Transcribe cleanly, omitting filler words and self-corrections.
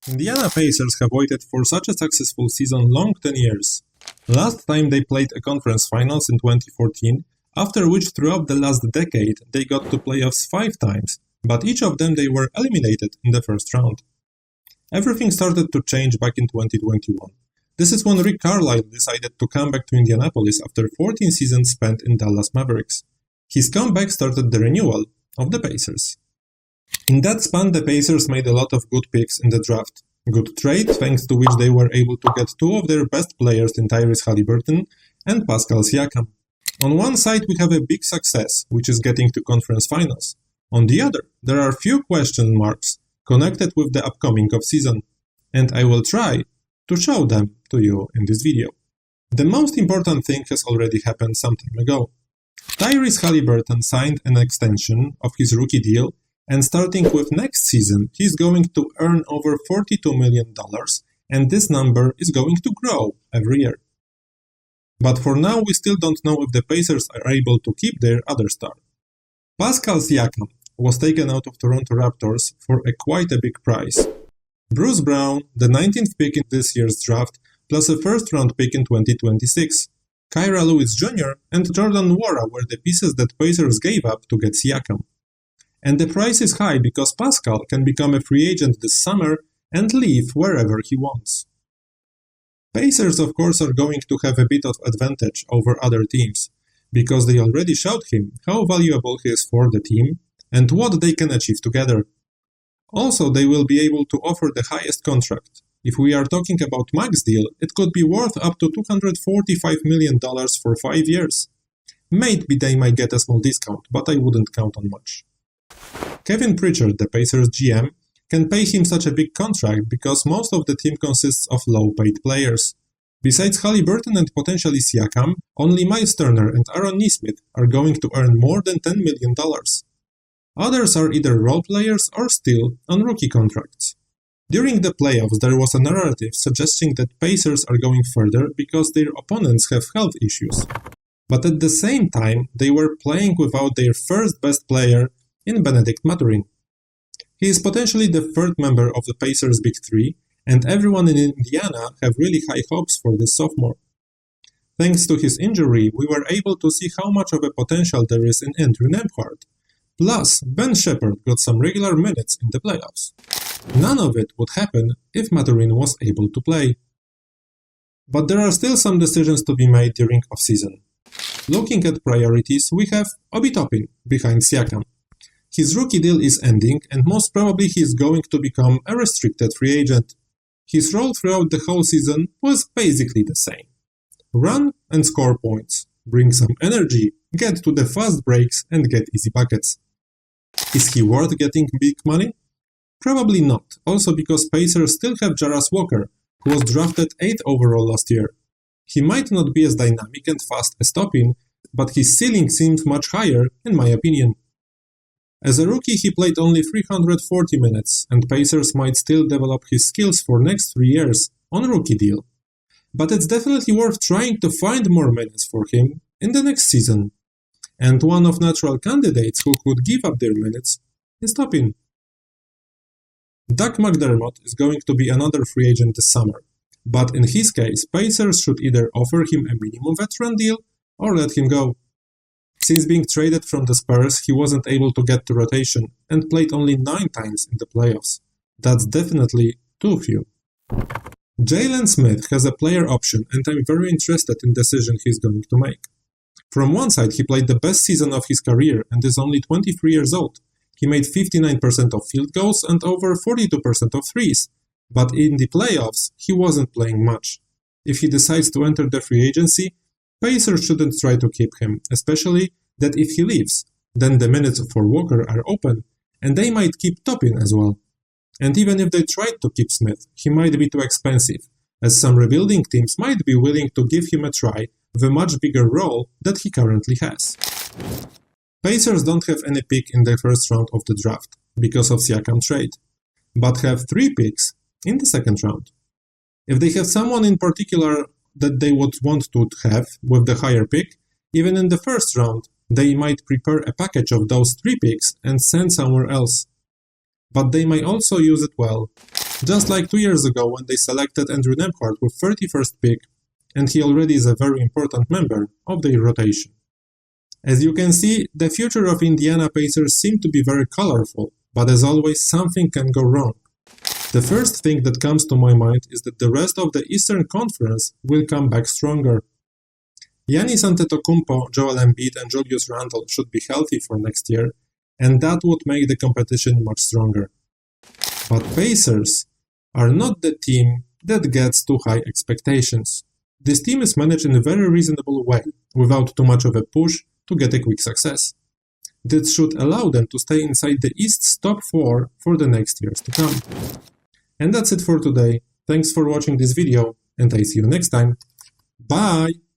Indiana Pacers have waited for such a successful season long 10 years. Last time they played a conference finals in 2014, after which throughout the last decade they got to playoffs 5 times, but each of them they were eliminated in the first round. Everything started to change back in 2021. This is when Rick Carlisle decided to come back to Indianapolis after 14 seasons spent in Dallas Mavericks. His comeback started the renewal of the Pacers. In that span, the Pacers made a lot of good picks in the draft. Good trade, thanks to which they were able to get 2 of their best players in Tyrese Haliburton and Pascal Siakam. On one side, we have a big success, which is getting to conference finals. On the other, there are few question marks connected with the upcoming offseason, and I will try to show them to you in this video. The most important thing has already happened some time ago. Tyrese Haliburton signed an extension of his rookie deal, and starting with next season, he's going to earn over $42 million, and this number is going to grow every year. But for now, we still don't know if the Pacers are able to keep their other star. Pascal Siakam was taken out of Toronto Raptors for quite a big price. Bruce Brown, the 19th pick in this year's draft, plus a first-round pick in 2026. Kira Lewis Jr. and Jordan Nwora were the pieces that Pacers gave up to get Siakam. And the price is high because Pascal can become a free agent this summer and leave wherever he wants. Pacers, of course, are going to have a bit of advantage over other teams, because they already showed him how valuable he is for the team and what they can achieve together. Also, they will be able to offer the highest contract. If we are talking about max deal, it could be worth up to $245 million for 5 years. Maybe they might get a small discount, but I wouldn't count on much. Kevin Pritchard, the Pacers GM, can pay him such a big contract because most of the team consists of low-paid players. Besides Haliburton and potentially Siakam, only Miles Turner and Aaron Nesmith are going to earn more than $10 million. Others are either role players or still on rookie contracts. During the playoffs, there was a narrative suggesting that Pacers are going further because their opponents have health issues. But at the same time, they were playing without their first best player in Benedict Mathurin. He is potentially the third member of the Pacers' Big Three, and everyone in Indiana have really high hopes for this sophomore. Thanks to his injury, we were able to see how much of a potential there is in Andrew Nembhard. Plus, Ben Shepherd got some regular minutes in the playoffs. None of it would happen if Mathurin was able to play. But there are still some decisions to be made during offseason. Looking at priorities, we have Obi Toppin behind Siakam. His rookie deal is ending, and most probably he is going to become a restricted free agent. His role throughout the whole season was basically the same. Run and score points, bring some energy, get to the fast breaks and get easy buckets. Is he worth getting big money? Probably not, also because Pacers still have Jarras Walker, who was drafted 8th overall last year. He might not be as dynamic and fast as Toppin, but his ceiling seems much higher, in my opinion. As a rookie, he played only 340 minutes, and Pacers might still develop his skills for next 3 years on a rookie deal. But it's definitely worth trying to find more minutes for him in the next season. And one of natural candidates who could give up their minutes is Toppin. Doug McDermott is going to be another free agent this summer, but in his case, Pacers should either offer him a minimum veteran deal or let him go. Since being traded from the Spurs, he wasn't able to get to rotation and played only 9 times in the playoffs. That's definitely too few. Jalen Smith has a player option, and I'm very interested in the decision he's going to make. From one side, he played the best season of his career and is only 23 years old. He made 59% of field goals and over 42% of threes. But in the playoffs, he wasn't playing much. If he decides to enter the free agency, Pacers shouldn't try to keep him, especially that if he leaves, then the minutes for Walker are open, and they might keep Toppin as well. And even if they tried to keep Smith, he might be too expensive, as some rebuilding teams might be willing to give him a try with a much bigger role that he currently has. Pacers don't have any pick in the first round of the draft, because of Siakam trade, but have 3 picks in the second round. If they have someone in particular that they would want to have with the higher pick, even in the first round, they might prepare a package of those 3 picks and send somewhere else. But they might also use it well. Just like 2 years ago when they selected Andrew Nembhard with 31st pick, and he already is a very important member of their rotation. As you can see, the future of Indiana Pacers seem to be very colorful, but as always, something can go wrong. The first thing that comes to my mind is that the rest of the Eastern Conference will come back stronger. Giannis Antetokounmpo, Joel Embiid and Julius Randle should be healthy for next year, and that would make the competition much stronger. But Pacers are not the team that gets too high expectations. This team is managed in a very reasonable way, without too much of a push to get a quick success. This should allow them to stay inside the East's top 4 for the next years to come. And that's it for today. Thanks for watching this video, and I see you next time. Bye!